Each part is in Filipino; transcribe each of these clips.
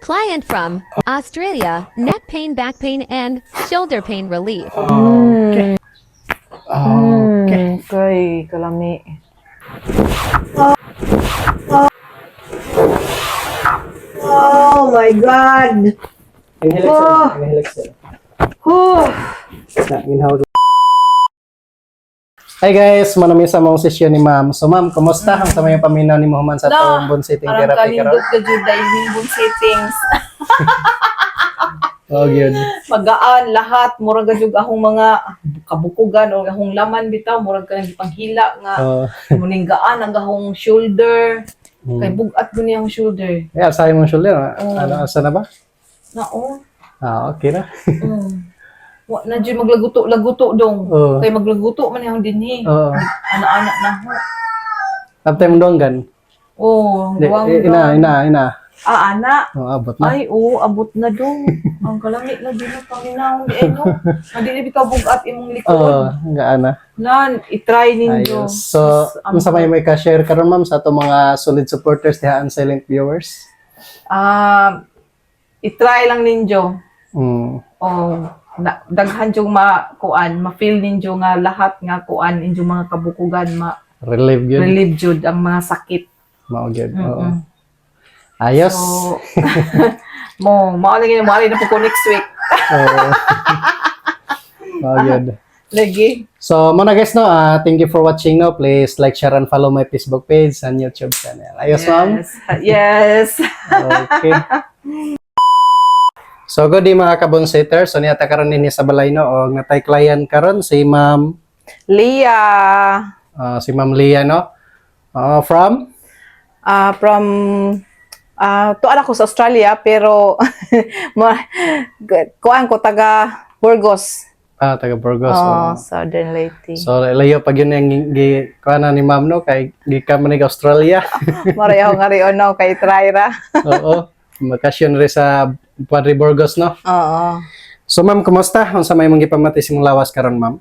Client from Australia, neck pain, back pain, and shoulder pain relief. Okay. Okay. Okay, kalami. Oh my God! Inhale, exhale. Oh. Inhale. Hi guys, manami sa mong session ni ma'am. So ma'am, kumusta ang sa may paminaw ni Muhammad sa tong bone sitting Parang therapy karon? kalindot ka dyan dahil yung bone sittings. Oh, good. Magaan lahat, murag gadug akong mga kabukugan o akong laman bitaw, murag ka nang panghila nga. Oh, Muning gaan ang akong shoulder. Kay bugat ko niya ang shoulder. yeah, sa imong shoulder. Ano, asa na ba? Nao. Okay na. Wa na dyan maglaguto-laguto dong. Oo. Kay maglaguto man yung dinhi. Oo. Anak-anak na ho. Tapos mo donggan. Oh, duwang Ina. anak. Oh, abot na. Ay, abot na dong. Ang kalamit na din ang panginahon di ano. Hindi na bitaw bugat imong likod. Oh, gaana. Nan, i-try ninyo. Ayos. So, unsa may ka-share karon ma'am sa ato mga solid supporters diha and silent viewers? I-try lang ninyo. Mm. Daghan yung ma-feel ninyo nga lahat nga kuan inyong mga kabukugan Relieve yun. relieve jud ang mga sakit. Mao gyud. Oo. Ayos. So, mao na po ko next week. Oo. Mao gyud. Lagi. So, muna guys, no, thank you for watching, no. Please like, share, and follow my Facebook page and YouTube channel. Ayos, ma'am? Yes. Okay. So, good day mga kabonsitter. So, niyata karon ninyo sa balay, no, o natay client karon si Ma'am Leah. Leah, no? From? From tuan ako sa Australia pero kuan ko taga Burgos. Taga Burgos. Southern Leyte. So, layo pag yun yung kuana ni Ma'am, no, kay gikan man ni Australia. Mareho nga rin no kay Traira. Oo. Bakasyon rin sa Padre Burgos, no? Oo. So, ma'am, kumusta? Kung sa may mong ipamati simong lawas karon, ma'am?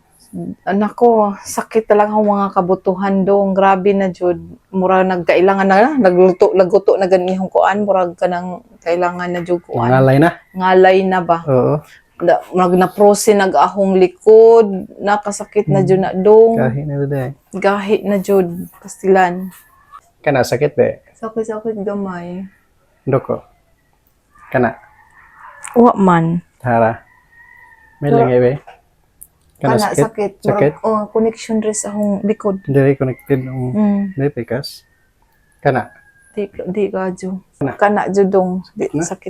Nako, sakit talaga ang mga kabutuhan dong. Grabe na jud. Mura nagkailangan na laguto na ganihong kuan, murag ka nang kailangan na jud kuan. Ngalay na? Ngalay na ba? Oo. Nag-naprose nag-ahong likod, nakasakit na jud na dong. Kahit na rin. Gahi na jud pastilan. Kana, sakit be? Sakit gamay. Doko? Kana? Wa man. Tara. May lingay be? Kana Sakit. Sakit? Connection rin sa akong likod. Hindi connected. Hindi pikas. Kana? Di ka jud. Kana? Kana jud dong. Di Na? sakit.